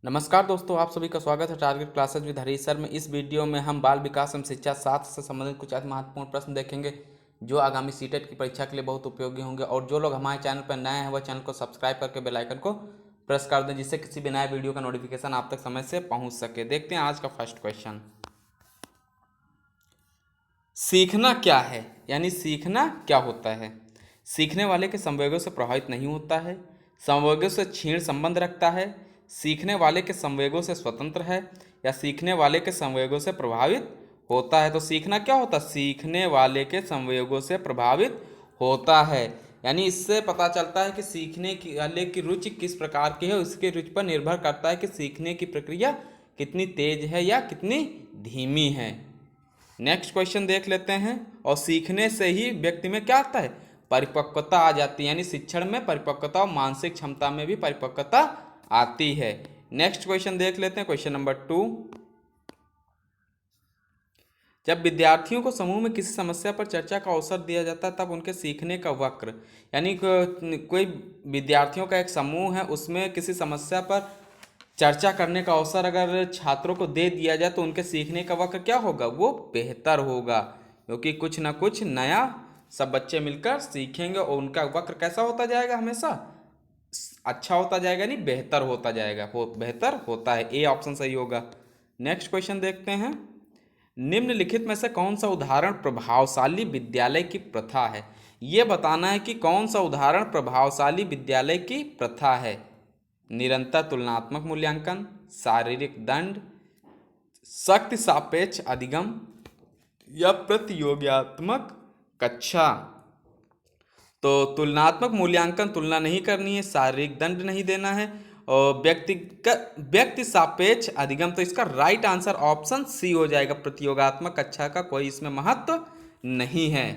नमस्कार दोस्तों, आप सभी का स्वागत है target classes with Harish sir में। इस वीडियो में हम बाल विकास एवं शिक्षा 7 से संबंधित कुछ अति महत्वपूर्ण प्रश्न देखेंगे जो आगामी सीटेट की परीक्षा के लिए बहुत उपयोगी होंगे। और जो लोग हमारे चैनल पर नए हैं वह चैनल को सब्सक्राइब करके बेल आइकन को प्रेस कर दें, जिससे किसी भी नए वीडियो का नोटिफिकेशन आप तक समय से पहुँच सके। देखते हैं आज का फर्स्ट क्वेश्चन। सीखना क्या है, यानी सीखना क्या होता है। सीखने वाले के संवेगों से प्रभावित नहीं होता है, संवेगों से क्षीण संबंध रखता है, सीखने वाले के संवेगों से स्वतंत्र है, या सीखने वाले के संवेगों से प्रभावित होता है। तो सीखना क्या होता है, सीखने वाले के संवेगों से प्रभावित होता है। यानी इससे पता चलता है कि सीखने की वाले की रुचि किस प्रकार की है, उसकी रुचि पर निर्भर करता है कि सीखने की प्रक्रिया कितनी तेज है या कितनी धीमी है। नेक्स्ट क्वेश्चन देख लेते हैं। और सीखने से ही व्यक्ति में क्या आता है, परिपक्वता आ जाती है। यानी शिक्षण में परिपक्वता और मानसिक क्षमता में भी परिपक्वता आती है। नेक्स्ट क्वेश्चन देख लेते हैं, क्वेश्चन नंबर 2। जब विद्यार्थियों को समूह में किसी समस्या पर चर्चा का अवसर दिया जाता है तब उनके सीखने का वक्र, यानी कोई विद्यार्थियों का एक समूह है, उसमें किसी समस्या पर चर्चा करने का अवसर अगर छात्रों को दे दिया जाए तो उनके सीखने का वक्र क्या होगा, वो बेहतर होगा, क्योंकि कुछ ना कुछ नया सब बच्चे मिलकर सीखेंगे और उनका वक्र कैसा होता जाएगा, हमेशा अच्छा होता जाएगा, नहीं बेहतर होता जाएगा, बेहतर होता है। ए ऑप्शन सही होगा। नेक्स्ट क्वेश्चन देखते हैं। निम्नलिखित में से कौन सा उदाहरण प्रभावशाली विद्यालय की प्रथा है। ये बताना है कि कौन सा उदाहरण प्रभावशाली विद्यालय की प्रथा है। निरंतर तुलनात्मक मूल्यांकन, शारीरिक दंड, शक्ति सापेक्ष अधिगम, या प्रतियोगात्मक कक्षा। तो तुलनात्मक मूल्यांकन तुलना नहीं करनी है, शारीरिक दंड नहीं देना है, और व्यक्ति सापेक्ष अधिगम, तो इसका राइट आंसर ऑप्शन सी हो जाएगा। प्रतियोगात्मक कक्षा का कोई इसमें महत्व नहीं है।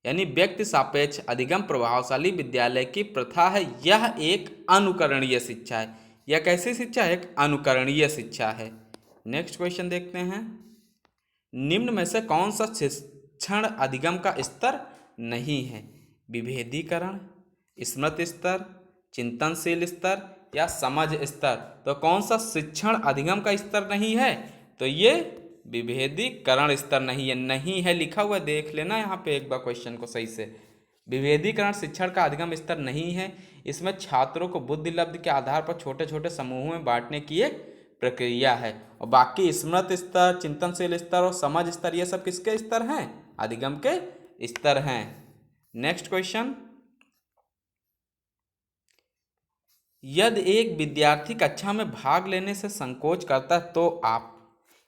यानी व्यक्ति सापेक्ष अधिगम प्रभावशाली विद्यालय की प्रथा है। यह एक अनुकरणीय शिक्षा है। यह कैसी शिक्षा है, एक अनुकरणीय शिक्षा है। नेक्स्ट क्वेश्चन देखते हैं। निम्न में से कौन सा शिक्षण अधिगम का स्तर नहीं है। विभेदीकरण, स्मृति स्तर, चिंतनशील स्तर, या समझ स्तर। तो कौन सा शिक्षण अधिगम का स्तर नहीं है, तो ये विभेदीकरण स्तर नहीं है। नहीं है लिखा हुआ देख लेना यहाँ पे एक बार क्वेश्चन को सही से। विभेदीकरण शिक्षण का अधिगम स्तर नहीं है। इसमें छात्रों को बुद्धि लब्धि के आधार पर छोटे छोटे समूहों में बांटने की एक प्रक्रिया है। और बाकी स्मृति स्तर, चिंतनशील स्तर और समझ स्तर, ये सब किसके स्तर हैं, अधिगम के स्तर हैं। Next question. यदि एक विद्यार्थी कक्षा में भाग लेने से संकोच करता है तो आप,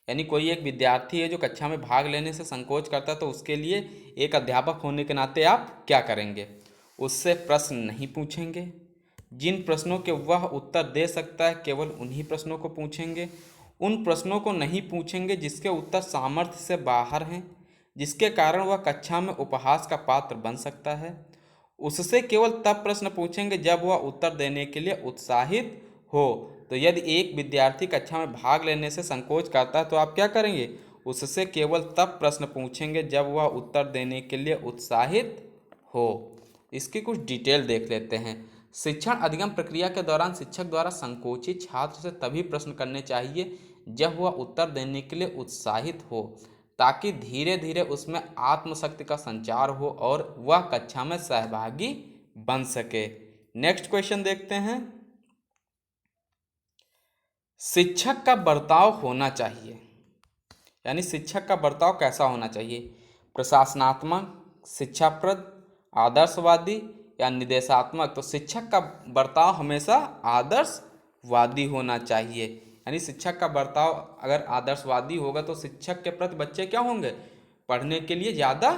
यानी कोई एक विद्यार्थी है जो कक्षा में भाग लेने से संकोच करता है, तो उसके लिए एक अध्यापक होने के नाते आप क्या करेंगे। उससे प्रश्न नहीं पूछेंगे। जिन प्रश्नों के वह उत्तर दे सकता है केवल उन्हीं प्रश्नों को पूछेंगे। उन प्रश्नों को नहीं पूछेंगे जिसके उत्तर सामर्थ्य से बाहर हैं, जिसके कारण वह कक्षा में उपहास का पात्र बन सकता है। उससे केवल तब प्रश्न पूछेंगे जब वह उत्तर देने के लिए उत्साहित हो। तो यदि एक विद्यार्थी कक्षा में भाग लेने से संकोच करता है तो आप क्या करेंगे, उससे केवल तब प्रश्न पूछेंगे जब वह उत्तर देने के लिए उत्साहित हो। इसकी कुछ डिटेल देख लेते हैं। शिक्षण अधिगम प्रक्रिया के दौरान शिक्षक द्वारा संकोचित छात्र से तभी प्रश्न करने चाहिए जब वह उत्तर देने के लिए उत्साहित हो, ताकि धीरे धीरे उसमें आत्मशक्ति का संचार हो और वह कक्षा में सहभागी बन सके। नेक्स्ट क्वेश्चन देखते हैं। शिक्षक का बर्ताव होना चाहिए, यानी शिक्षक का बर्ताव कैसा होना चाहिए। प्रशासनात्मक, शिक्षाप्रद, आदर्शवादी, या निर्देशात्मक। तो शिक्षक का बर्ताव हमेशा आदर्शवादी होना चाहिए। यानी शिक्षक का बर्ताव अगर आदर्शवादी होगा तो शिक्षक के प्रति बच्चे क्या होंगे, पढ़ने के लिए ज़्यादा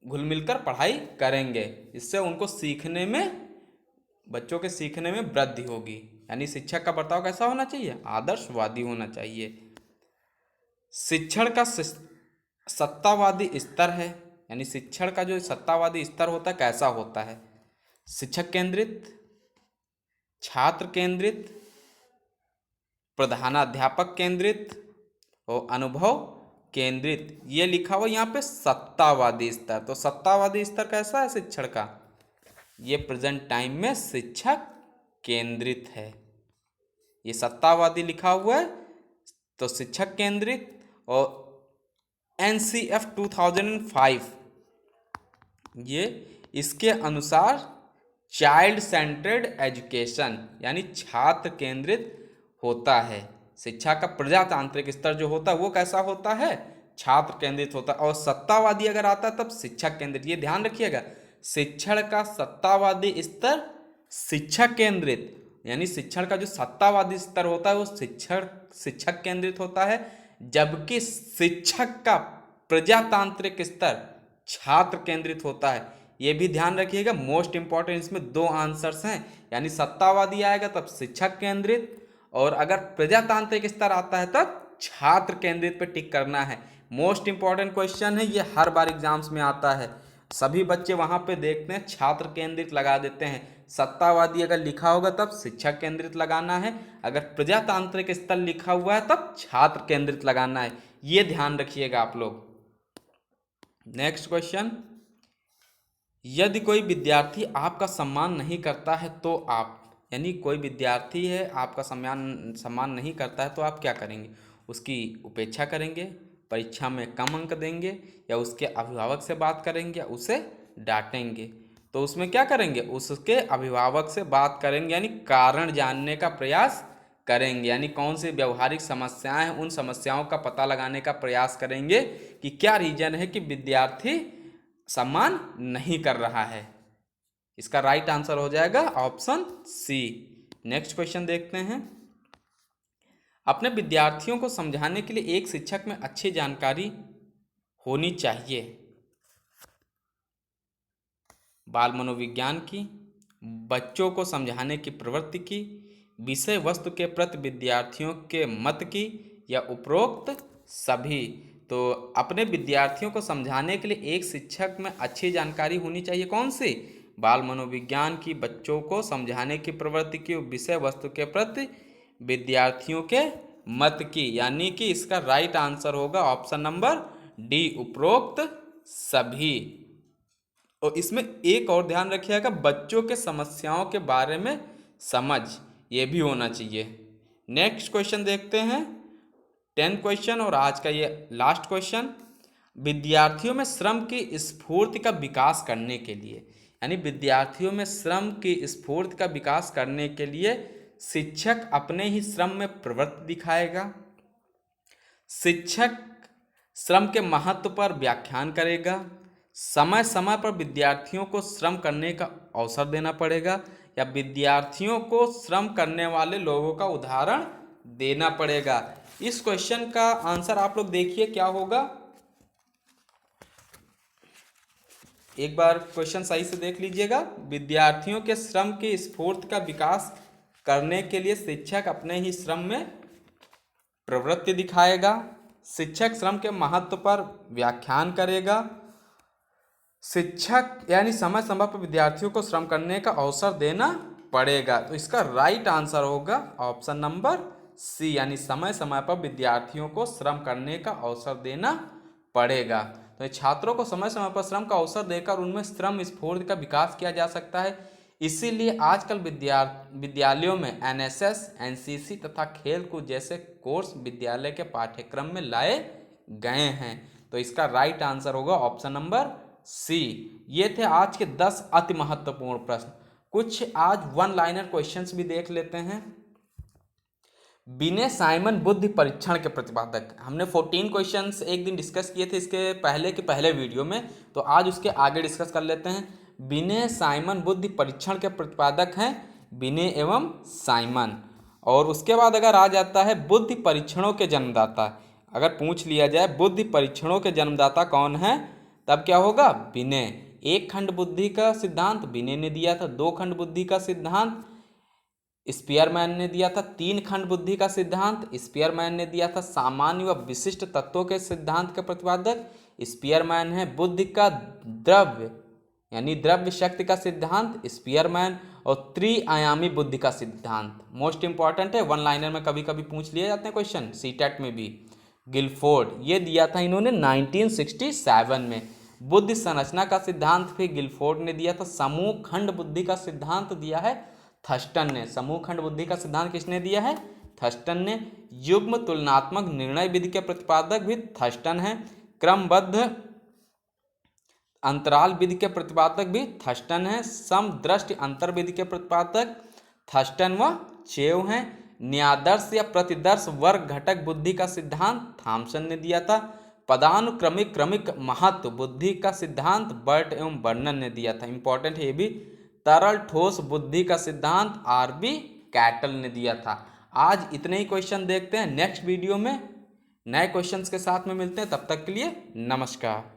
घुल मिलकर पढ़ाई करेंगे। इससे उनको सीखने में, बच्चों के सीखने में वृद्धि होगी। यानी शिक्षक का बर्ताव कैसा होना चाहिए, आदर्शवादी होना चाहिए। शिक्षण का सत्तावादी स्तर है, यानी शिक्षण का जो सत्तावादी स्तर होता है कैसा होता है। शिक्षक केंद्रित, छात्र केंद्रित, प्रधानाध्यापक केंद्रित और अनुभव केंद्रित। ये लिखा हुआ यहाँ पे सत्तावादी स्तर। तो सत्तावादी स्तर कैसा है शिक्षण का, ये प्रेजेंट टाइम में शिक्षक केंद्रित है। ये सत्तावादी लिखा हुआ है, तो शिक्षक केंद्रित। और NCF 2005 ये इसके अनुसार चाइल्ड सेंटर्ड एजुकेशन यानी छात्र केंद्रित होता है। शिक्षा का प्रजातांत्रिक स्तर जो होता है वो कैसा होता है, छात्र केंद्रित होता है। और सत्तावादी अगर आता है तब शिक्षक केंद्रित। ये ध्यान रखिएगा, शिक्षण का सत्तावादी स्तर शिक्षक केंद्रित, यानी शिक्षण का जो सत्तावादी स्तर होता है वो शिक्षक केंद्रित होता है, जबकि शिक्षक का प्रजातांत्रिक स्तर छात्र केंद्रित होता है। ये भी ध्यान रखिएगा, मोस्ट इंपॉर्टेंट, इसमें दो आंसर्स हैं, यानी सत्तावादी आएगा तब शिक्षक केंद्रित, और अगर प्रजातांत्रिक स्तर आता है तब छात्र केंद्रित पे टिक करना है। मोस्ट इंपॉर्टेंट क्वेश्चन है ये, हर बार एग्जाम्स में आता है। सभी बच्चे वहां पे देखते हैं छात्र केंद्रित लगा देते हैं। सत्तावादी अगर लिखा होगा तब शिक्षक केंद्रित लगाना है, अगर प्रजातांत्रिक स्तर लिखा हुआ है तब छात्र केंद्रित लगाना है। ये ध्यान रखिएगा आप लोग। नेक्स्ट क्वेश्चन, यदि कोई विद्यार्थी आपका सम्मान नहीं करता है तो आप, यानी कोई विद्यार्थी है आपका सम्मान नहीं करता है तो आप क्या करेंगे? उसकी उपेक्षा करेंगे, परीक्षा में कम अंक देंगे, या उसके अभिभावक से बात करेंगे, या उसे डांटेंगे? तो उसमें क्या करेंगे, उसके अभिभावक से बात करेंगे, यानी कारण जानने का प्रयास करेंगे, यानी कौन सी व्यवहारिक समस्याएं हैं उन समस्याओं का पता लगाने का प्रयास करेंगे कि क्या रीजन है कि विद्यार्थी सम्मान नहीं कर रहा है। इसका राइट आंसर हो जाएगा ऑप्शन सी। नेक्स्ट क्वेश्चन देखते हैं, अपने विद्यार्थियों को समझाने के लिए एक शिक्षक में अच्छी जानकारी होनी चाहिए। बाल मनोविज्ञान की, बच्चों को समझाने की प्रवृत्ति की, विषय वस्तु के प्रति विद्यार्थियों के मत की, या उपरोक्त सभी। तो अपने विद्यार्थियों को समझाने के लिए एक शिक्षक में अच्छी जानकारी होनी चाहिए, कौन सी? बाल मनोविज्ञान की, बच्चों को समझाने की प्रवृत्ति की, विषय वस्तु के प्रति विद्यार्थियों के मत की, यानी कि इसका राइट आंसर होगा ऑप्शन नंबर डी, उपरोक्त सभी। और इसमें एक और ध्यान रखिएगा, बच्चों के समस्याओं के बारे में समझ, ये भी होना चाहिए। नेक्स्ट क्वेश्चन देखते हैं, 10 क्वेश्चन और आज का ये लास्ट क्वेश्चन, विद्यार्थियों में श्रम की स्फूर्ति का विकास करने के लिए, यानी विद्यार्थियों में श्रम की स्फूर्ति का विकास करने के लिए शिक्षक अपने ही श्रम में प्रवृत्ति दिखाएगा, शिक्षक श्रम के महत्व पर व्याख्यान करेगा, समय समय पर विद्यार्थियों को श्रम करने का अवसर देना पड़ेगा, या विद्यार्थियों को श्रम करने वाले लोगों का उदाहरण देना पड़ेगा। इस क्वेश्चन का आंसर आप लोग देखिए क्या होगा, एक बार क्वेश्चन सही से देख लीजिएगा। विद्यार्थियों के श्रम की स्फूर्ति का विकास करने के लिए शिक्षक अपने ही श्रम में प्रवृत्ति दिखाएगा, शिक्षक श्रम के महत्व पर व्याख्यान करेगा, शिक्षक यानी समय समय पर विद्यार्थियों को श्रम करने का अवसर देना पड़ेगा। तो इसका राइट आंसर होगा ऑप्शन नंबर सी, यानी समय समय पर विद्यार्थियों को श्रम करने का अवसर देना पड़ेगा। तो छात्रों को समय समय पर श्रम का अवसर देकर उनमें श्रम स्फूर्ति का विकास किया जा सकता है। इसीलिए आजकल विद्यालयों में NSS, NCC तथा खेलकूद जैसे कोर्स विद्यालय के पाठ्यक्रम में लाए गए हैं। तो इसका राइट आंसर होगा ऑप्शन नंबर सी। ये थे आज के 10 अति महत्वपूर्ण प्रश्न। कुछ आज वन लाइनर क्वेश्चंस भी देख लेते हैं। बिने साइमन बुद्धि परीक्षण के प्रतिपादक, हमने 14 क्वेश्चंस एक दिन डिस्कस किए थे इसके पहले के पहले वीडियो में, तो आज उसके आगे डिस्कस कर लेते हैं। बिने साइमन बुद्धि परीक्षण के प्रतिपादक हैं बिने एवं साइमन। और उसके बाद अगर आ जाता है बुद्धि परीक्षणों के जन्मदाता, अगर पूछ लिया जाए बुद्धि परीक्षणों के जन्मदाता कौन है, तब क्या होगा, बिने। एक खंड बुद्धि का सिद्धांत बिने ने दिया था, 2 खंड बुद्धि का सिद्धांत स्पीयरमैन ने दिया था, 3 खंड बुद्धि का सिद्धांत स्पीयरमैन ने दिया था, सामान्य व विशिष्ट तत्वों के सिद्धांत के प्रतिपादक स्पीयरमैन है, बुद्धि का द्रव्य यानी द्रव्य शक्ति का सिद्धांत स्पीयरमैन, और त्रिआयामी बुद्धि का सिद्धांत मोस्ट इंपॉर्टेंट है, वन लाइनर में कभी कभी पूछ लिए जाते हैं क्वेश्चन, सीटेट में भी, गिलफोर्ड। ये दिया था इन्होंने 1967 में। बुद्धि संरचना का सिद्धांत फिर गिलफोर्ड ने दिया था। समूह खंड बुद्धि का सिद्धांत दिया है थर्स्टन ने। समूह खंड बुद्धि का सिद्धांत किसने दिया है, थर्स्टन ने। युग्म तुलनात्मक निर्णय विधि के प्रतिपादक भी थर्स्टन है। क्रमबद्ध अंतराल विधि के प्रतिपादक भी थर्स्टन है। समदृष्टि अंतर विधि के प्रतिपादक थर्स्टन व चेव हैं। न्यादर्श या प्रतिदर्श वर्ग घटक बुद्धि का सिद्धांत थॉमसन ने दिया था। पदानुक्रमिक क्रमिक महत्व बुद्धि का सिद्धांत बर्ट एवं बर्नन ने दिया था। इंपॉर्टेंट है ये भी। तरल ठोस बुद्धि का सिद्धांत आरबी कैटल ने दिया था। आज इतने ही क्वेश्चन देखते हैं। नेक्स्ट वीडियो में नए क्वेश्चंस के साथ में मिलते हैं। तब तक के लिए नमस्कार।